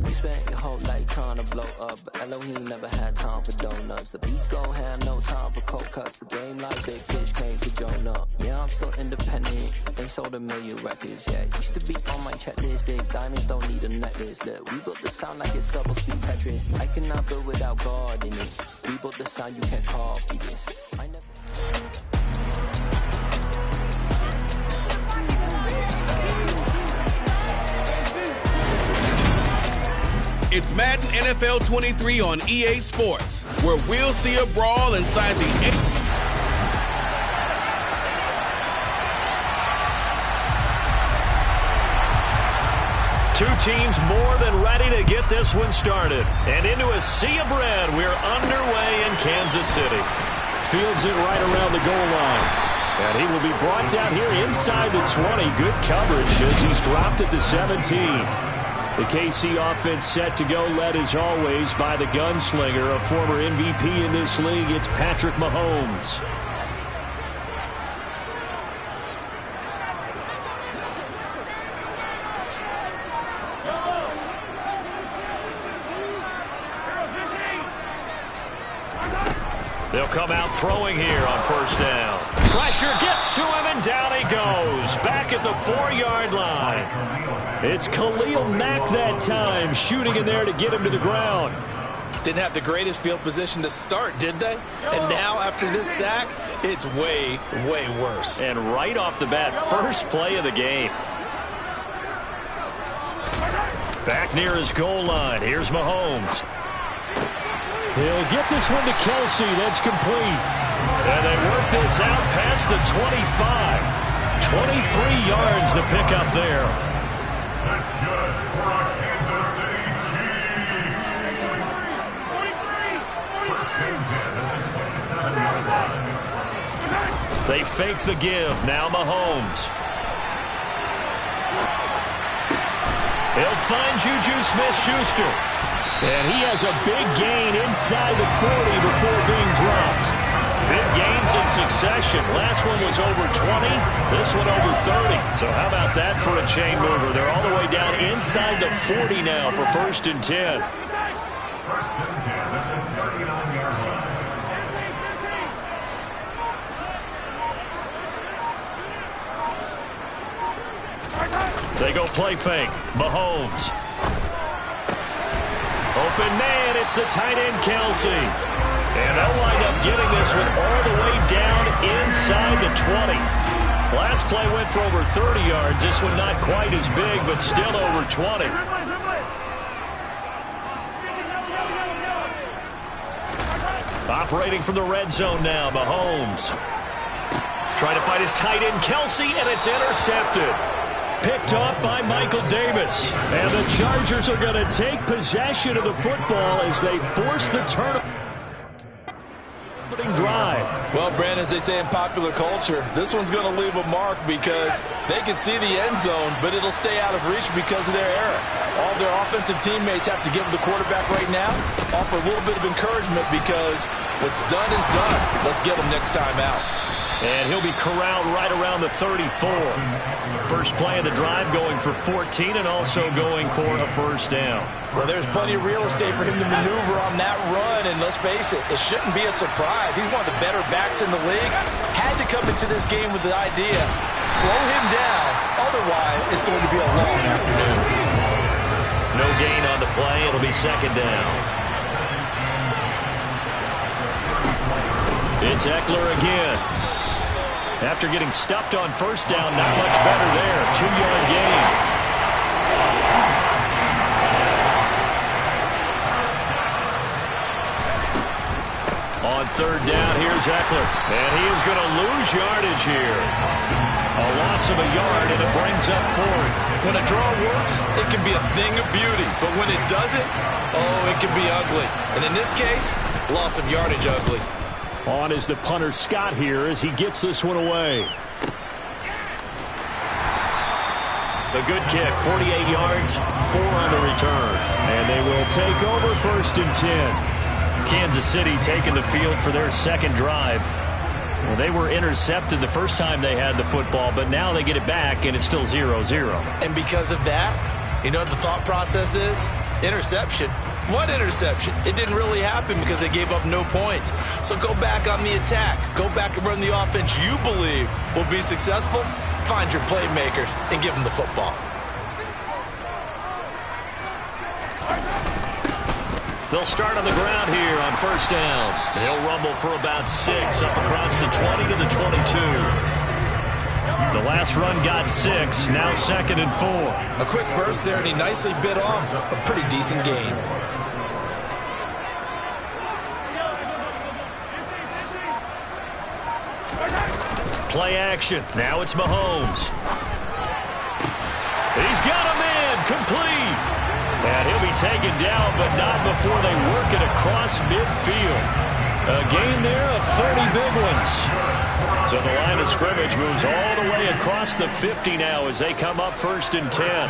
We spent your whole life trying to blow up, but Elohim never had time for donuts. The beat go ham, no time for cold cuts. The game like big fish came to Jonah. Yeah, I'm still independent. They sold 1 million records, yeah. Used to be on my checklist. Big diamonds don't need a necklace. Look, we built the sound like it's double speed Tetris. I cannot build without God in it. We built the sound, you can't copy this. I never... It's Madden NFL 23 on EA Sports, where we'll see a brawl inside the... Two teams more than ready to get this one started. And into a sea of red, we're underway in Kansas City. Fields it right around the goal line. And he will be brought down here inside the 20. Good coverage as he's dropped at the 17. The KC offense set to go, led as always by the gunslinger, a former MVP in this league. It's Patrick Mahomes. They'll come out throwing here on first down. Pressure gets to him, and down he goes. Back at the 4-yard line. It's Khalil Mack that time, shooting in there to get him to the ground. Didn't have the greatest field position to start, did they? And now, after this sack, it's way, way worse. And right off the bat, first play of the game. Back near his goal line. Here's Mahomes. He'll get this one to Kelsey. That's complete. And they work this out past the 25. 23 yards the pickup there. They fake the give. Now Mahomes. He'll find Juju Smith-Schuster. And he has a big gain inside the 40 before being dropped. Big gains in succession. Last one was over 20. This one over 30. So how about that for a chain mover? They're all the way down inside the 40 now for 1st and 10. They go play fake. Mahomes. Open man. It's the tight end, Kelsey. And they'll wind up getting this one all the way down inside the 20. Last play went for over 30 yards. This one not quite as big, but still over 20. Operating from the red zone now, Mahomes. Trying to find his tight end, Kelsey, and it's intercepted. Picked off by Michael Davis. And the Chargers are going to take possession of the football as they force the turnover. Drive. Well, Brandon, as they say in popular culture, this one's going to leave a mark because they can see the end zone, but it'll stay out of reach because of their error. All their offensive teammates have to give the quarterback right now, offer a little bit of encouragement because what's done is done. Let's get him next time out. And he'll be corralled right around the 34. First play of the drive going for 14 and also going for a first down. Well, there's plenty of real estate for him to maneuver on that run, and let's face it, it shouldn't be a surprise. He's one of the better backs in the league. Had to come into this game with the idea, slow him down, otherwise it's going to be a long afternoon. No gain on the play. It'll be second down. It's Eckler again. After getting stuffed on first down, not much better there. 2-yard gain. On third down, here's Eckler. And he is going to lose yardage here. A loss of a yard, and it brings up 4th. When a draw works, it can be a thing of beauty. But when it doesn't, oh, it can be ugly. And in this case, loss of yardage ugly. On is the punter Scott here as he gets this one away. The good kick, 48 yards, 4 on the return. And they will take over 1st and 10. Kansas City taking the field for their second drive. Well, they were intercepted the first time they had the football, but now they get it back, and it's still 0-0. And because of that, you know what the thought process is? Interception. What interception? It didn't really happen because they gave up no points. So go back on the attack. Go back and run the offense you believe will be successful. Find your playmakers and give them the football. They'll start on the ground here on first down. They'll rumble for about 6 up across the 20 to the 22. The last run got 6, now 2nd and 4. A quick burst there, and he nicely bit off a pretty decent gain. Play action. Now it's Mahomes. He's got him in. Complete. And he'll be taken down, but not before they work it across midfield. A gain there of 30 big ones. So the line of scrimmage moves all the way across the 50 now as they come up 1st and 10.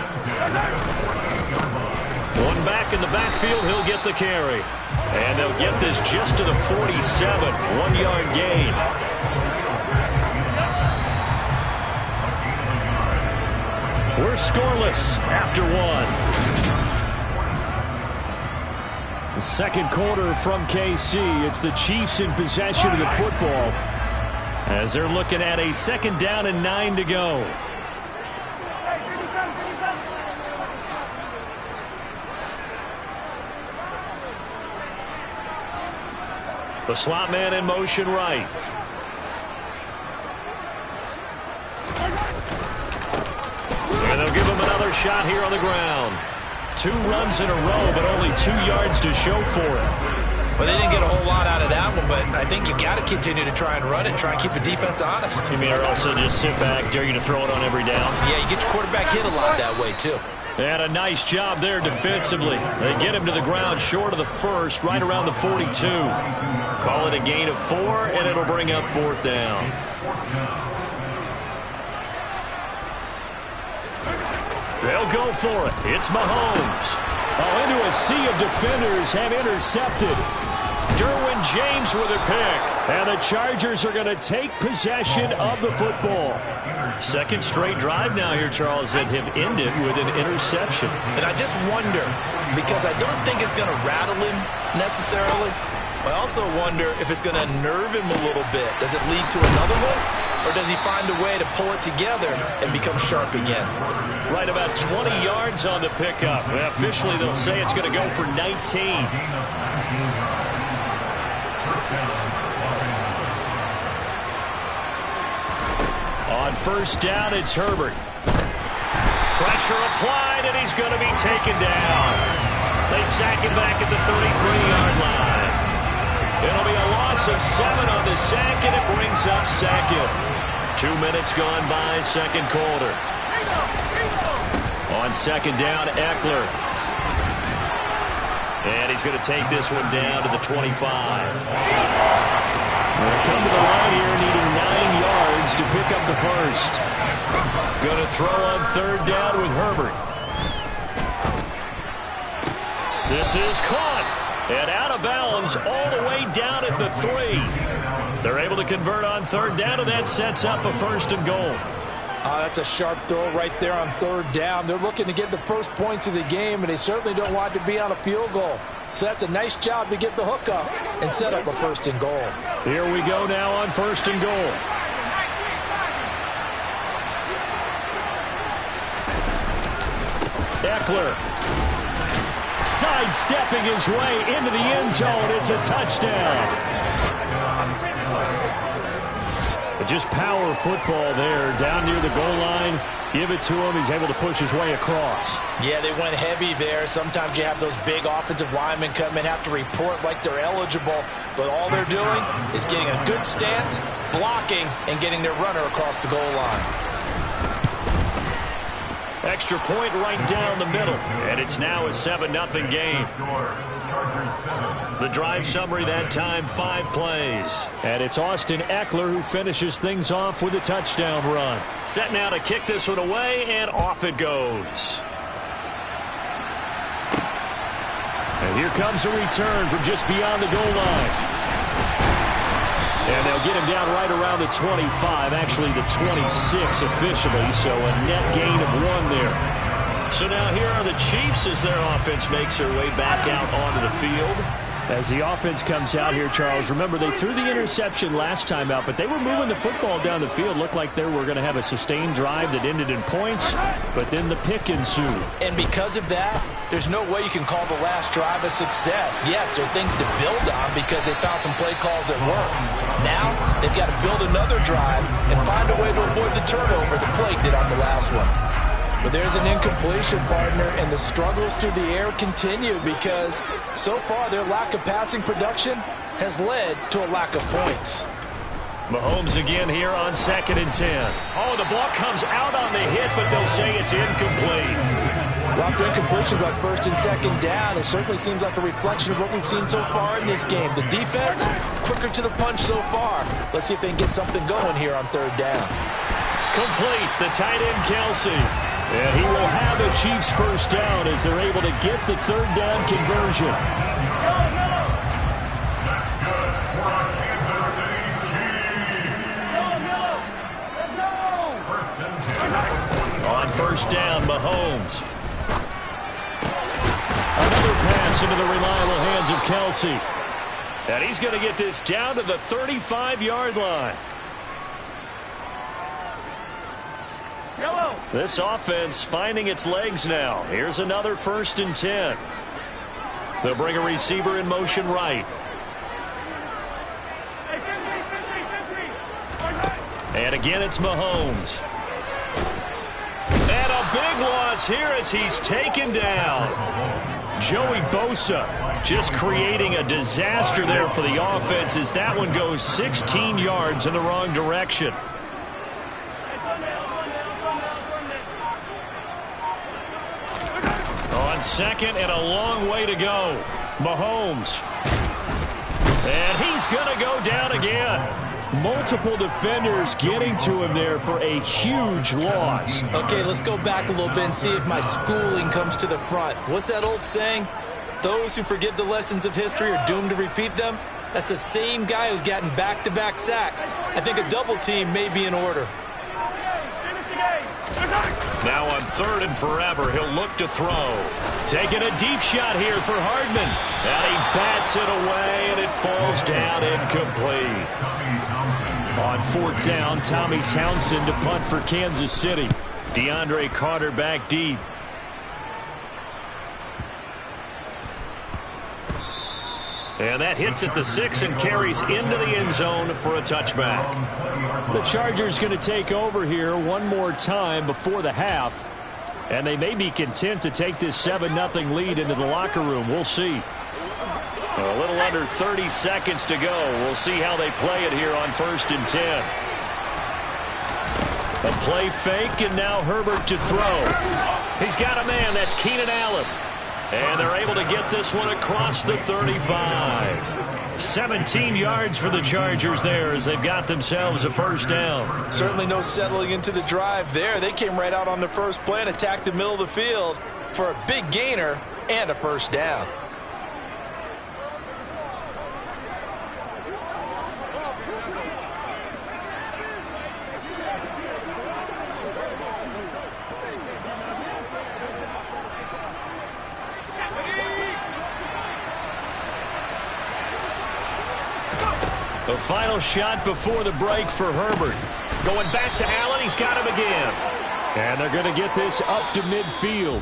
One back in the backfield, he'll get the carry. And they'll get this just to the 47, 1-yard gain. We're scoreless after 1. The second quarter from KC. It's the Chiefs in possession of the football as they're looking at a 2nd down and 9 to go. The slot man in motion right. And they'll give him another shot here on the ground. 2 runs in a row, but only 2 yards to show for it. Well, they didn't get a whole lot out of that one, but I think you got to continue to try and run it, try and keep the defense honest. You mean or also just sit back, dare you to throw it on every down? Yeah, you get your quarterback hit a lot that way, too. And a nice job there defensively. They get him to the ground short of the first, right around the 42. Call it a gain of 4, and it'll bring up 4th down. They'll go for it. It's Mahomes. Oh, into a sea of defenders and intercepted. Derwin James with a pick. And the Chargers are going to take possession of the football. Second straight drive now here, Charles, that have ended with an interception. And I just wonder, because I don't think it's going to rattle him necessarily, I also wonder if it's going to nerve him a little bit. Does it lead to another one? Or does he find a way to pull it together and become sharp again? Right about 20 yards on the pickup. Well, officially, they'll say it's going to go for 19. On first down, it's Herbert. Pressure applied, and he's going to be taken down. They sack him back at the 33-yard line. It'll be a loss of 7 on the sack, and it brings up second. 2 minutes gone by, second quarter. On second down, Eckler. And he's going to take this one down to the 25. They'll come to the line here, needing 9 yards to pick up the first. Going to throw on third down with Herbert. This is caught. And out of bounds all the way down at the 3. They're able to convert on third down, and that sets up a 1st and goal. That's a sharp throw right there on third down. They're looking to get the first points of the game, and they certainly don't want to be on a field goal. So that's a nice job to get the hook up and set up a 1st and goal. Here we go now on 1st and goal. Eckler sidestepping his way into the end zone. It's a touchdown. But just power football there down near the goal line. Give it to him. He's able to push his way across. Yeah, they went heavy there. Sometimes you have those big offensive linemen come in, have to report like they're eligible. But all they're doing is getting a good stance, blocking, and getting their runner across the goal line. Extra point right down the middle. And it's now a 7-0 game. The drive summary that time, 5 plays. And it's Austin Eckler who finishes things off with a touchdown run. Set now to kick this one away, and off it goes. And here comes a return from just beyond the goal line. And they'll get him down right around the 25, actually the 26 officially, so a net gain of 1 there. So now here are the Chiefs as their offense makes their way back out onto the field. As the offense comes out here, Charles, remember they threw the interception last time out, but they were moving the football down the field. Looked like they were going to have a sustained drive that ended in points, but then the pick ensued. And because of that, there's no way you can call the last drive a success. Yes, there are things to build on because they found some play calls that work. Now, they've got to build another drive and find a way to avoid the turnover the play did on the last one. But there's an incompletion, partner, and the struggles through the air continue because so far their lack of passing production has led to a lack of points. Mahomes again here on 2nd and 10. Oh, the ball comes out on the hit, but they'll say it's incomplete. Lots of incompletions on 1st and 2nd down. It certainly seems like a reflection of what we've seen so far in this game. The defense, quicker to the punch so far. Let's see if they can get something going here on 3rd down. Complete, the tight end Kelsey. And he will have the Chiefs' first down as they're able to get the 3rd down conversion. On 1st down, Mahomes. Another pass into the reliable hands of Kelsey. And he's going to get this down to the 35-yard line. This offense finding its legs now. Here's another 1st and 10. They'll bring a receiver in motion right. And again, it's Mahomes. And a big loss here as he's taken down. Joey Bosa just creating a disaster there for the offense as that one goes 16 yards in the wrong direction. second and a long way to go. Mahomes. And he's going to go down again. Multiple defenders getting to him there for a huge loss. Okay, let's go back a little bit and see if my schooling comes to the front. What's that old saying? Those who forget the lessons of history are doomed to repeat them. That's the same guy who's gotten back-to-back sacks. I think a double team may be in order. Now on 3rd and forever, he'll look to throw. Taking a deep shot here for Hardman. And he bats it away, and it falls down incomplete. On 4th down, Tommy Townsend to punt for Kansas City. DeAndre Carter back deep. And that hits at the 6 and carries into the end zone for a touchback. The Chargers going to take over here one more time before the half. And they may be content to take this 7-0 lead into the locker room. We'll see. A little under 30 seconds to go. We'll see how they play it here on 1st and 10. A play fake, and now Herbert to throw. He's got a man. That's Keenan Allen. And they're able to get this one across the 35. 17 yards for the Chargers there as they've got themselves a 1st down. Certainly no settling into the drive there. They came right out on the first play and attacked the middle of the field for a big gainer and a 1st down. The final shot before the break for Herbert. Going back to Allen. He's got him again. And they're going to get this up to midfield.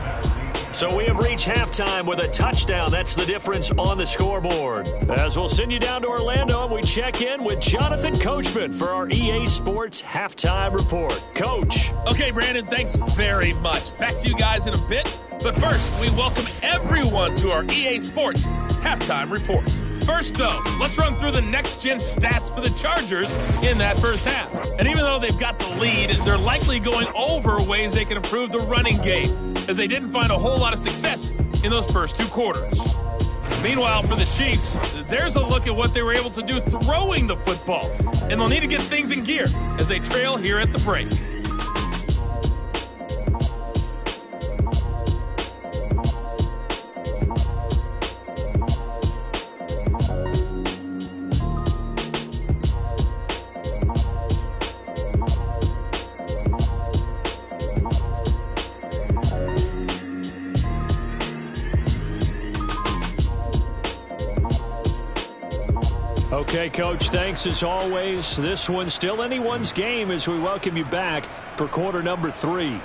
So we have reached halftime with a touchdown. That's the difference on the scoreboard. As we'll send you down to Orlando, and we check in with Jonathan Coachman for our EA Sports Halftime Report. Coach. Okay, Brandon, thanks very much. Back to you guys in a bit. But first, we welcome everyone to our EA Sports Halftime Report. First, though, let's run through the next-gen stats for the Chargers in that first half. And even though they've got the lead, they're likely going over ways they can improve the running game, as they didn't find a whole lot of success in those first 2 quarters. Meanwhile, for the Chiefs, there's a look at what they were able to do throwing the football, and they'll need to get things in gear as they trail here at the break. Okay, Coach, thanks as always. This one's still anyone's game as we welcome you back for quarter number 3.